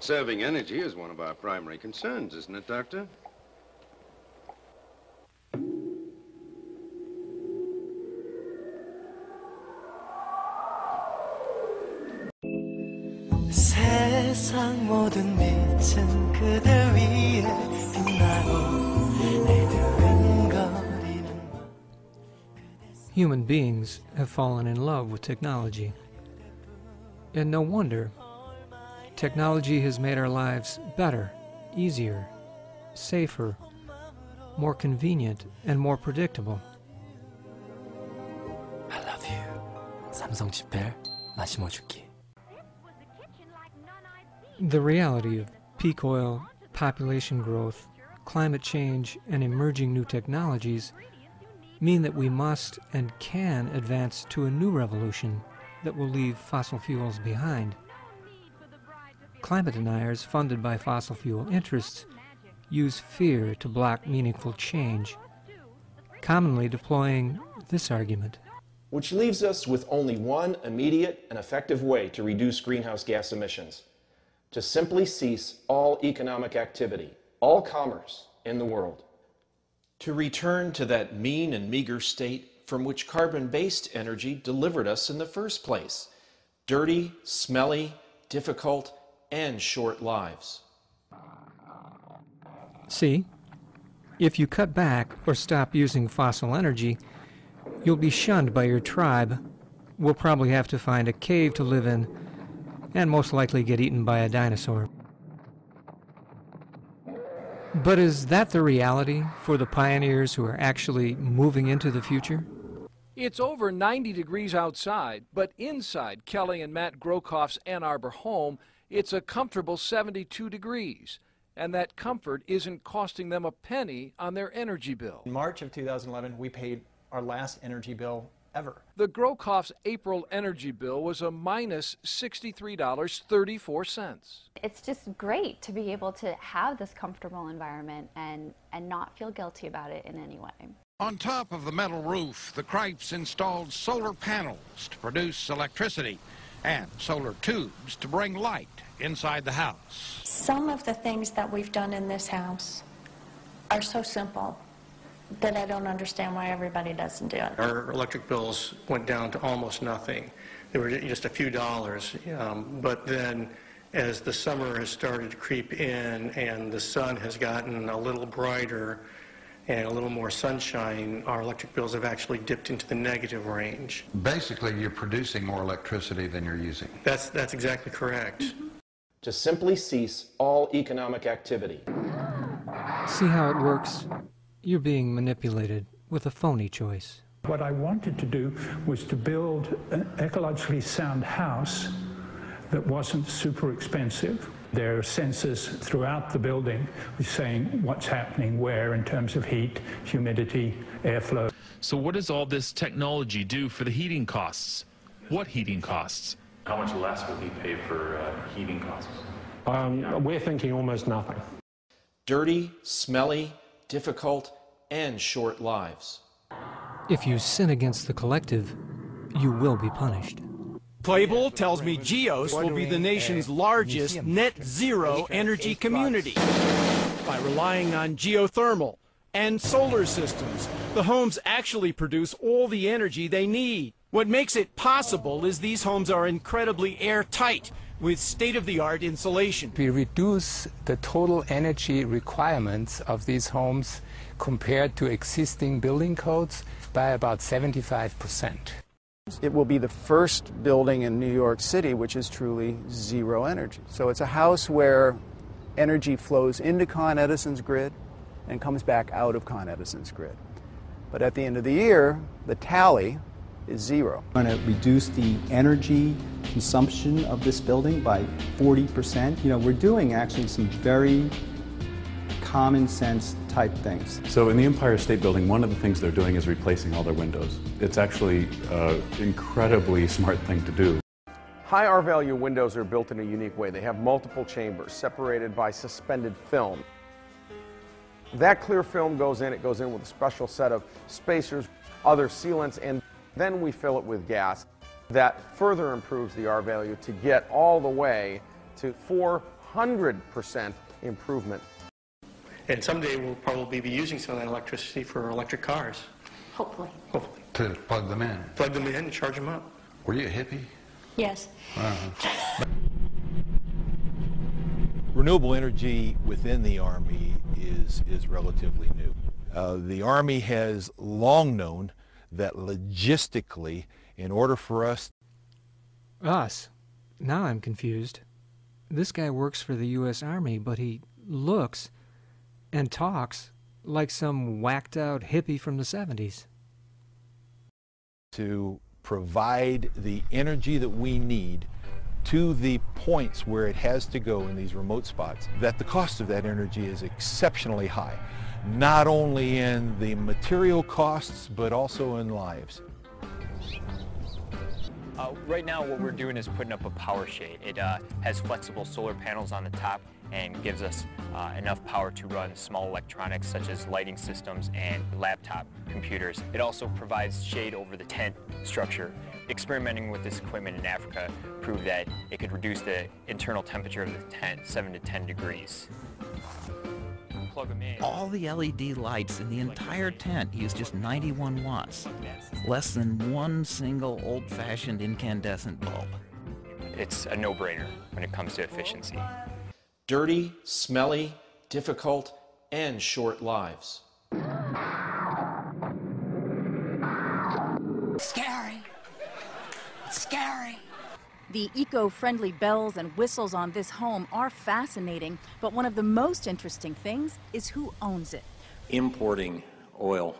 Conserving energy is one of our primary concerns, isn't it, Doctor? 세상 모든 빛은 그댈 위해 빛나고 내 두근거리는 Human beings have fallen in love with technology. And no wonder. Technology has made our lives better, easier, safer, more convenient, and more predictable. I love you. 삼성 지펠 마시모주기. The reality of peak oil, population growth, climate change, and emerging new technologies mean that we must and can advance to a new revolution that will leave fossil fuels behind. Climate deniers funded by fossil fuel interests use fear to block meaningful change, commonly deploying this argument. Which leaves us with only one immediate and effective way to reduce greenhouse gas emissions: to simply cease all economic activity, all commerce in the world. To return to that mean and meager state from which carbon-based energy delivered us in the first place: dirty, smelly, difficult, and short lives. See, if you cut back or stop using fossil energy, you'll be shunned by your tribe. We'll probably have to find a cave to live in, and most likely get eaten by a dinosaur. But is that the reality for the pioneers who are actually moving into the future? It's over 90 degrees outside, but inside Kelly and Matt Grokoff's Ann Arbor home, it's a comfortable 72 degrees. And that comfort isn't costing them a penny on their energy bill. In March of 2011, we paid our last energy bill ever. The Grokoff's April energy bill was a minus $63.34. It's just great to be able to have this comfortable environment and not feel guilty about it in any way. On top of the metal roof, the Cripes installed solar panels to produce electricity and solar tubes to bring light inside the house. Some of the things that we've done in this house are so simple that I don't understand why everybody doesn't do it. Our electric bills went down to almost nothing. They were just a few dollars. But then as the summer has started to creep in and the sun has gotten a little brighter and a little more sunshine, our electric bills have actually dipped into the negative range. Basically, you're producing more electricity than you're using. That's exactly correct. To simply cease all economic activity. See how it works? You're being manipulated with a phony choice. What I wanted to do was to build an ecologically sound house that wasn't super expensive. There are sensors throughout the building saying what's happening where in terms of heat, humidity, airflow. So what does all this technology do for the heating costs? What heating costs? How much less will he pay for heating costs? We're thinking almost nothing. Dirty, smelly, difficult, and short lives. If you sin against the collective, you will be punished. Playbull tells me GEOS will be the nation's largest net zero energy community. By relying on geothermal and solar systems, the homes actually produce all the energy they need. What makes it possible is these homes are incredibly airtight with state-of-the-art insulation. We reduce the total energy requirements of these homes compared to existing building codes by about 75%. It will be the first building in New York City which is truly zero energy. So it's a house where energy flows into Con Edison's grid and comes back out of Con Edison's grid. But at the end of the year, the tally is zero. We're going to reduce the energy consumption of this building by 40%. You know, we're doing actually some very common sense type things. So in the Empire State Building, one of the things they're doing is replacing all their windows. It's actually an incredibly smart thing to do. High R-value windows are built in a unique way. They have multiple chambers separated by suspended film. That clear film goes in, it goes in with a special set of spacers, other sealants, and then we fill it with gas. That further improves the R value to get all the way to 400 100% improvement. And someday we'll probably be using some of that electricity for electric cars. Hopefully. Hopefully. To plug them in. Plug them in and charge them up. Were you a hippie? Yes. Renewable energy within the Army is relatively new. The Army has long known that logistically, in order for us... Now I'm confused. This guy works for the U.S. Army, but he looks and talks like some whacked-out hippie from the 70s. To provide the energy that we need to the points where it has to go in these remote spots, that the cost of that energy is exceptionally high, not only in the material costs, but also in lives. Right now what we're doing is putting up a power shade. It has flexible solar panels on the top and gives us enough power to run small electronics such as lighting systems and laptop computers. It also provides shade over the tent structure. Experimenting with this equipment in Africa proved that it could reduce the internal temperature of the tent 7 to 10 degrees. Plug them in. All the LED lights in the entire tent use just 91 watts, less than one single old-fashioned incandescent bulb. It's a no-brainer when it comes to efficiency. Dirty, smelly, difficult, and short lives. Scary. Scary. The eco-friendly bells and whistles on this home are fascinating, but one of the most interesting things is who owns it. Importing oil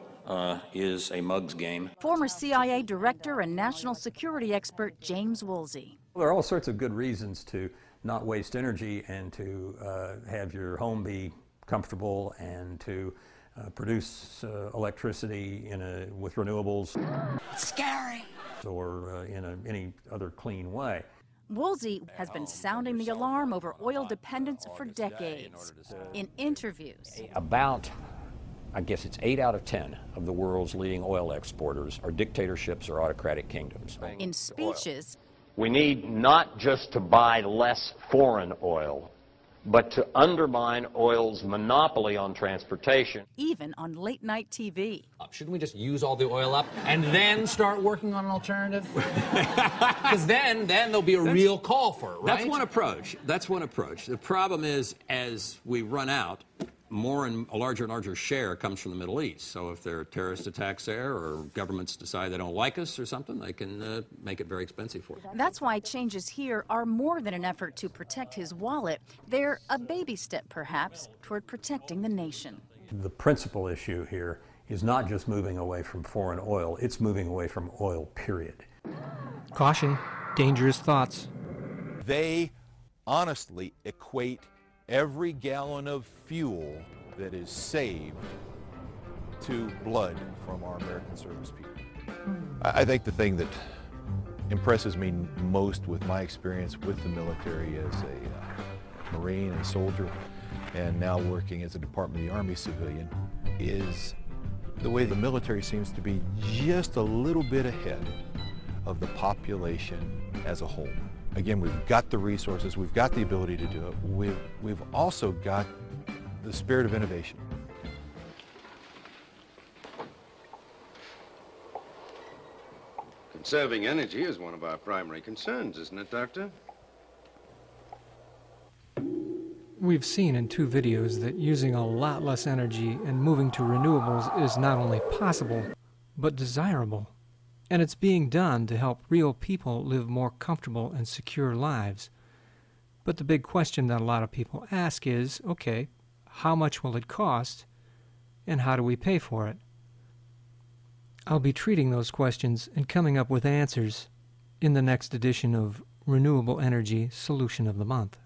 is a mug's game. Former CIA director and national security expert James Woolsey. There are all sorts of good reasons to not waste energy and to have your home be comfortable and to produce electricity with renewables. Scary. Or in any other clean way. Woolsey has been sounding the alarm over oil dependence for decades. In interviews, about, I guess it's 8 out of 10 of the world's leading oil exporters are dictatorships or autocratic kingdoms. In speeches, we need not just to buy less foreign oil, but to undermine oil's monopoly on transportation. Even on late-night TV. Shouldn't we just use all the oil up and then start working on an alternative? Because then there'll be a real call for it, right? That's one approach. That's one approach. The problem is, as we run out, more and a larger and larger share comes from the Middle East. So if there are terrorist attacks there or governments decide they don't like us or something, they can make it very expensive for us. That's why changes here are more than an effort to protect his wallet. They're a baby step, perhaps, toward protecting the nation. The principal issue here is not just moving away from foreign oil, it's moving away from oil, period. Caution, dangerous thoughts. They honestly equate every gallon of fuel that is saved to blood from our American service people. I think the thing that impresses me most with my experience with the military as a Marine and soldier, and now working as a Department of the Army civilian, is the way the military seems to be just a little bit ahead of the population as a whole. Again, we've got the resources, we've got the ability to do it, we've also got the spirit of innovation. Conserving energy is one of our primary concerns, isn't it, Doctor? We've seen in 2 videos that using a lot less energy and moving to renewables is not only possible, but desirable. And it's being done to help real people live more comfortable and secure lives. But the big question that a lot of people ask is, okay, how much will it cost, and how do we pay for it? I'll be treating those questions and coming up with answers in the next edition of Renewable Energy Solution of the Month.